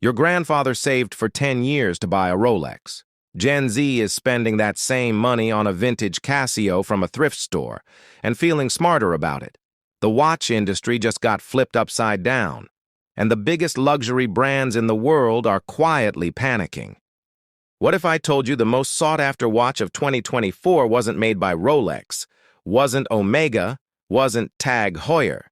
Your grandfather saved for 10 years to buy a Rolex. Gen Z is spending that same money on a vintage Casio from a thrift store and feeling smarter about it. The watch industry just got flipped upside down, and the biggest luxury brands in the world are quietly panicking. What if I told you the most sought-after watch of 2024 wasn't made by Rolex, wasn't Omega, wasn't TAG Heuer?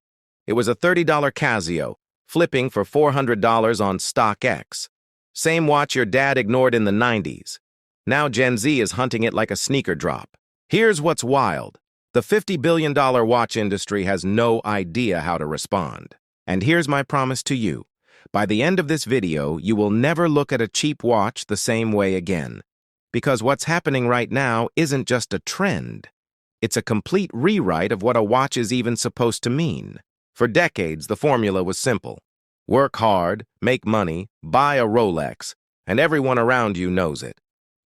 It was a $30 Casio, flipping for $400 on StockX. Same watch your dad ignored in the 90s. Now Gen Z is hunting it like a sneaker drop. Here's what's wild. The $50 billion watch industry has no idea how to respond. And here's my promise to you. By the end of this video, you will never look at a cheap watch the same way again. Because what's happening right now isn't just a trend. It's a complete rewrite of what a watch is even supposed to mean. For decades, the formula was simple. Work hard, make money, buy a Rolex, and everyone around you knows it.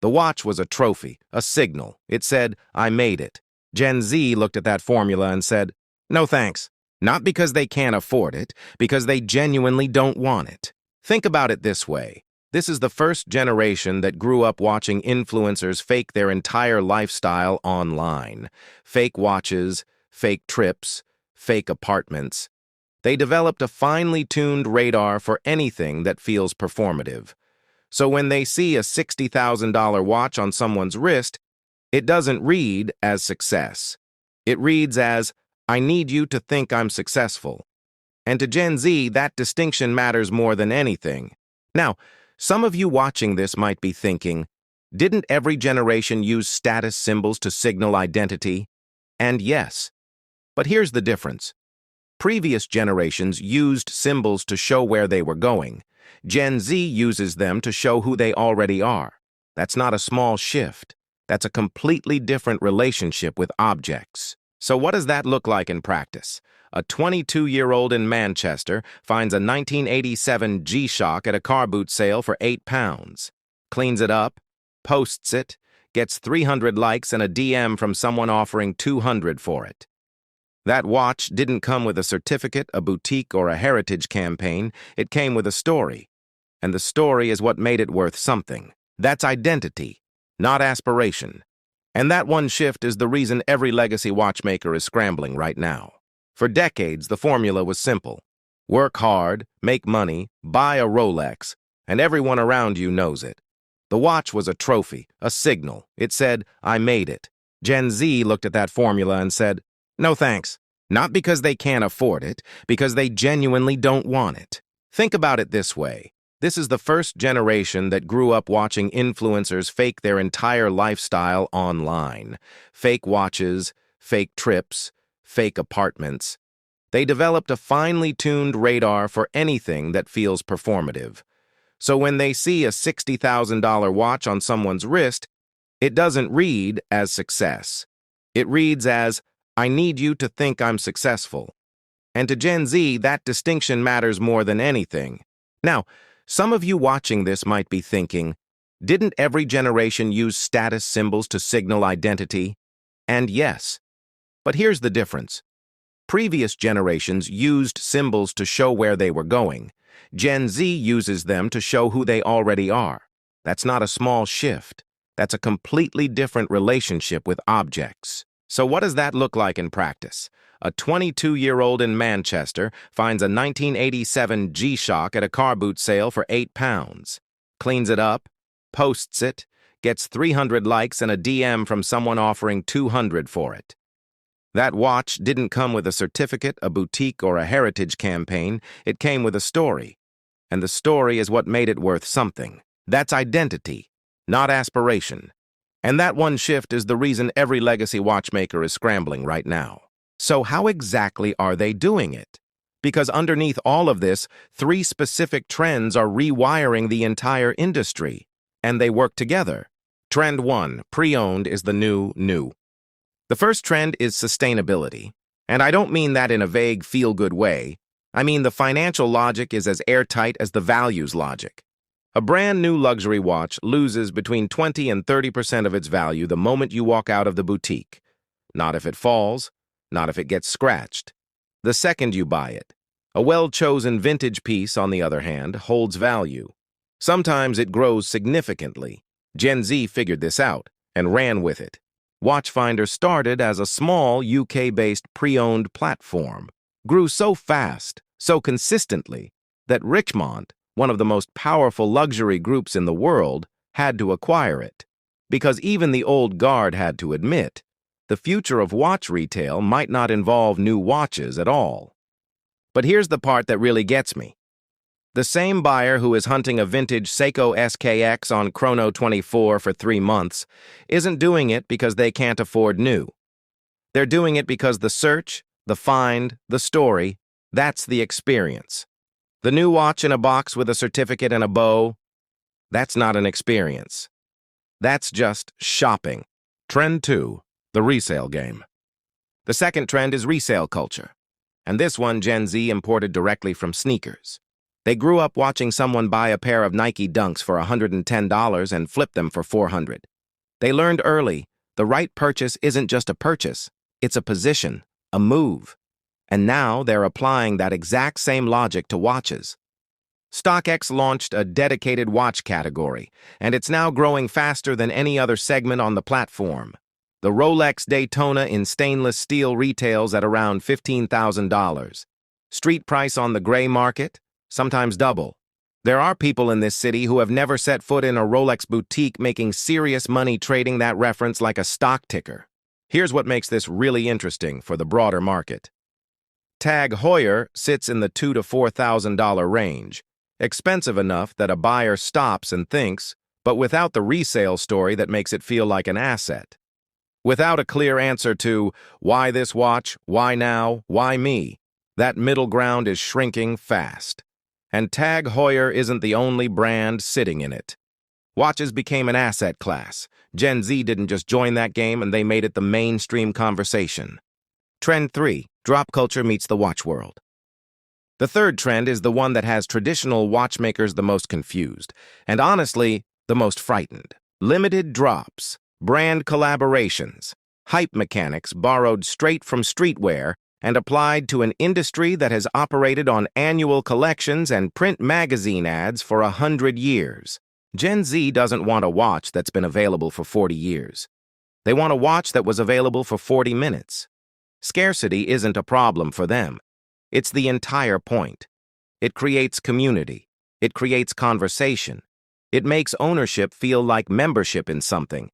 The watch was a trophy, a signal. It said, I made it. Gen Z looked at that formula and said, no thanks. Not because they can't afford it, because they genuinely don't want it. Think about it this way. This is the first generation that grew up watching influencers fake their entire lifestyle online. Fake watches, fake trips, fake apartments. They developed a finely tuned radar for anything that feels performative. So when they see a $60,000 watch on someone's wrist, it doesn't read as success. It reads as, I need you to think I'm successful. And to Gen Z, that distinction matters more than anything. Now, some of you watching this might be thinking, didn't every generation use status symbols to signal identity? And yes. But here's the difference. Previous generations used symbols to show where they were going. Gen Z uses them to show who they already are. That's not a small shift. That's a completely different relationship with objects. So what does that look like in practice? A 22-year-old in Manchester finds a 1987 G-Shock at a car boot sale for £8, cleans it up, posts it, gets 300 likes and a DM from someone offering 200 for it. That watch didn't come with a certificate, a boutique, or a heritage campaign. It came with a story. And the story is what made it worth something. That's identity, not aspiration. And that one shift is the reason every legacy watchmaker is scrambling right now. For decades, the formula was simple. Work hard, make money, buy a Rolex, and everyone around you knows it. The watch was a trophy, a signal. It said, I made it. Gen Z looked at that formula and said, no thanks. Not because they can't afford it, because they genuinely don't want it. Think about it this way. This is the first generation that grew up watching influencers fake their entire lifestyle online. Fake watches, fake trips, fake apartments. They developed a finely tuned radar for anything that feels performative. So when they see a $60,000 watch on someone's wrist, it doesn't read as success. It reads as, I need you to think I'm successful. And to Gen Z, that distinction matters more than anything. Now, some of you watching this might be thinking, didn't every generation use status symbols to signal identity? And yes. But here's the difference. Previous generations used symbols to show where they were going. Gen Z uses them to show who they already are. That's not a small shift. That's a completely different relationship with objects. So what does that look like in practice? A 22-year-old in Manchester finds a 1987 G-Shock at a car boot sale for £8, cleans it up, posts it, gets 300 likes and a DM from someone offering 200 for it. That watch didn't come with a certificate, a boutique, or a heritage campaign. It came with a story. And the story is what made it worth something. That's identity, not aspiration. And that one shift is the reason every legacy watchmaker is scrambling right now. So how exactly are they doing it? Because underneath all of this, three specific trends are rewiring the entire industry, and they work together. Trend 1, pre-owned, is the new. The first trend is sustainability. And I don't mean that in a vague, feel-good way. I mean the financial logic is as airtight as the values logic. A brand new luxury watch loses between 20 and 30% of its value the moment you walk out of the boutique. Not if it falls, not if it gets scratched. The second you buy it. A well-chosen vintage piece, on the other hand, holds value. Sometimes it grows significantly. Gen Z figured this out and ran with it. Watchfinder started as a small UK-based pre-owned platform, grew so fast, so consistently, that Richemont, one of the most powerful luxury groups in the world, had to acquire it. Because even the old guard had to admit, the future of watch retail might not involve new watches at all. But here's the part that really gets me. The same buyer who is hunting a vintage Seiko SKX on Chrono 24 for 3 months isn't doing it because they can't afford new. They're doing it because the search, the find, the story, that's the experience. The new watch in a box with a certificate and a bow, that's not an experience. That's just shopping. Trend 2, the resale game. The second trend is resale culture. And this one Gen Z imported directly from sneakers. They grew up watching someone buy a pair of Nike Dunks for $110 and flip them for $400. They learned early, the right purchase isn't just a purchase, it's a position, a move. And now they're applying that exact same logic to watches. StockX launched a dedicated watch category, and it's now growing faster than any other segment on the platform. The Rolex Daytona in stainless steel retails at around $15,000. Street price on the gray market? Sometimes double. There are people in this city who have never set foot in a Rolex boutique making serious money trading that reference like a stock ticker. Here's what makes this really interesting for the broader market. TAG Heuer sits in the $2,000 to $4,000 range, expensive enough that a buyer stops and thinks, but without the resale story that makes it feel like an asset. Without a clear answer to, why this watch, why now, why me, that middle ground is shrinking fast. And TAG Heuer isn't the only brand sitting in it. Watches became an asset class. Gen Z didn't just join that game, and they made it the mainstream conversation. Trend 3, drop culture meets the watch world. The third trend is the one that has traditional watchmakers the most confused, and honestly, the most frightened. Limited drops, brand collaborations, hype mechanics borrowed straight from streetwear and applied to an industry that has operated on annual collections and print magazine ads for 100 years. Gen Z doesn't want a watch that's been available for 40 years. They want a watch that was available for 40 minutes. Scarcity isn't a problem for them. It's the entire point. It creates community. It creates conversation. It makes ownership feel like membership in something.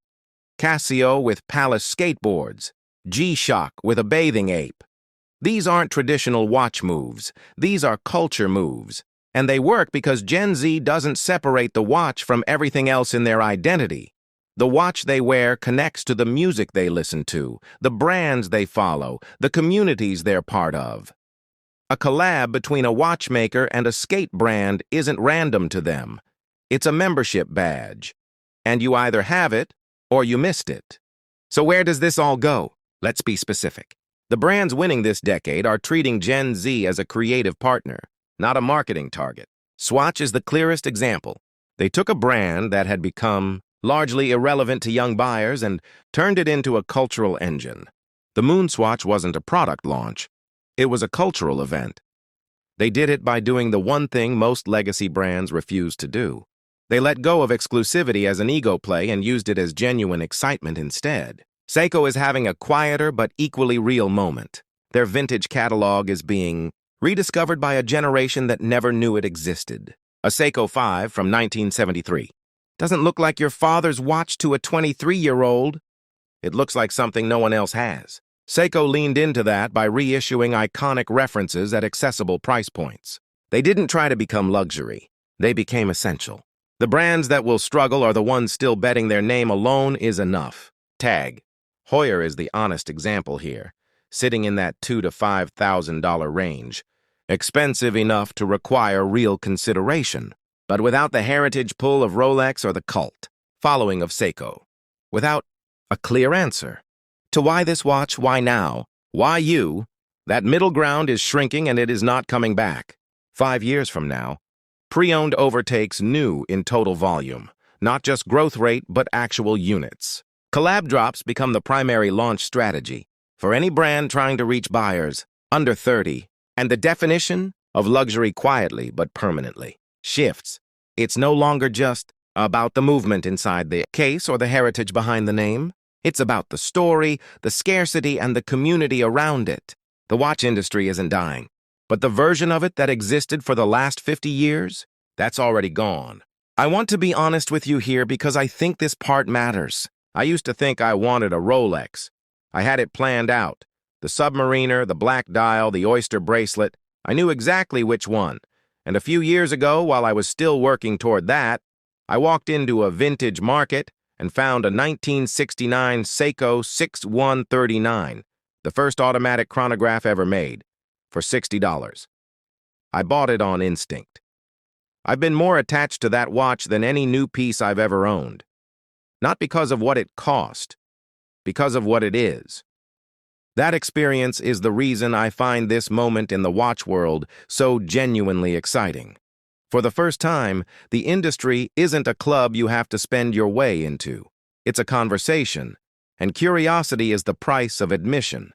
Casio with Palace skateboards. G-Shock with a bathing ape. These aren't traditional watch moves. These are culture moves. And they work because Gen Z doesn't separate the watch from everything else in their identity. The watch they wear connects to the music they listen to, the brands they follow, the communities they're part of. A collab between a watchmaker and a skate brand isn't random to them. It's a membership badge. And you either have it or you missed it. So where does this all go? Let's be specific. The brands winning this decade are treating Gen Z as a creative partner, not a marketing target. Swatch is the clearest example. They took a brand that had become largely irrelevant to young buyers and turned it into a cultural engine. The MoonSwatch wasn't a product launch. It was a cultural event. They did it by doing the one thing most legacy brands refuse to do. They let go of exclusivity as an ego play and used it as genuine excitement instead. Seiko is having a quieter but equally real moment. Their vintage catalog is being rediscovered by a generation that never knew it existed. A Seiko 5 from 1973. Doesn't look like your father's watch to a 23-year-old. It looks like something no one else has. Seiko leaned into that by reissuing iconic references at accessible price points. They didn't try to become luxury. They became essential. The brands that will struggle are the ones still betting their name alone is enough. TAG Heuer is the honest example here, sitting in that $2,000 to $5,000 range. Expensive enough to require real consideration, but without the heritage pull of Rolex or the cult following of Seiko. Without a clear answer. To why this watch, why now, why you, that middle ground is shrinking and it is not coming back. 5 years from now, pre-owned overtakes new in total volume, not just growth rate, but actual units. Collab drops become the primary launch strategy for any brand trying to reach buyers under 30. And the definition? of luxury quietly but permanently. Shifts. It's no longer just about the movement inside the case or the heritage behind the name. It's about the story, the scarcity, and the community around it. The watch industry isn't dying, but the version of it that existed for the last 50 years, that's already gone. I want to be honest with you here because I think this part matters. I used to think I wanted a Rolex. I had it planned out. The Submariner, the black dial, the oyster bracelet. I knew exactly which one. And a few years ago, while I was still working toward that, I walked into a vintage market and found a 1969 Seiko 6139, the first automatic chronograph ever made, for $60. I bought it on instinct. I've been more attached to that watch than any new piece I've ever owned. Not because of what it cost, because of what it is. That experience is the reason I find this moment in the watch world so genuinely exciting. For the first time, the industry isn't a club you have to spend your way into. It's a conversation, and curiosity is the price of admission.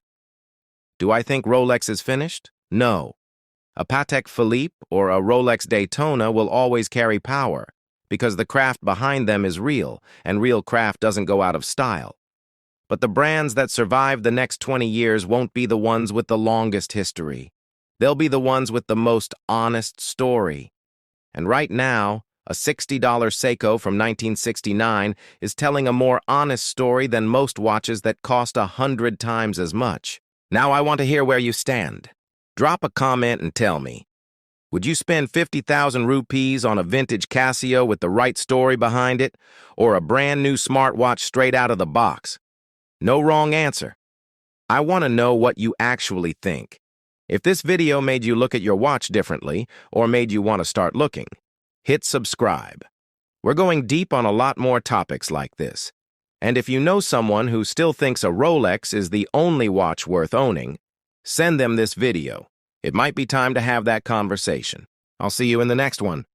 Do I think Rolex is finished? No. A Patek Philippe or a Rolex Daytona will always carry power, because the craft behind them is real, and real craft doesn't go out of style. But the brands that survive the next 20 years won't be the ones with the longest history. They'll be the ones with the most honest story. And right now, a $60 Seiko from 1969 is telling a more honest story than most watches that cost 100 times as much. Now I want to hear where you stand. Drop a comment and tell me. Would you spend 50,000 rupees on a vintage Casio with the right story behind it, or a brand new smartwatch straight out of the box? No wrong answer. I want to know what you actually think. If this video made you look at your watch differently, or made you want to start looking, hit subscribe. We're going deep on a lot more topics like this. And if you know someone who still thinks a Rolex is the only watch worth owning, send them this video. It might be time to have that conversation. I'll see you in the next one.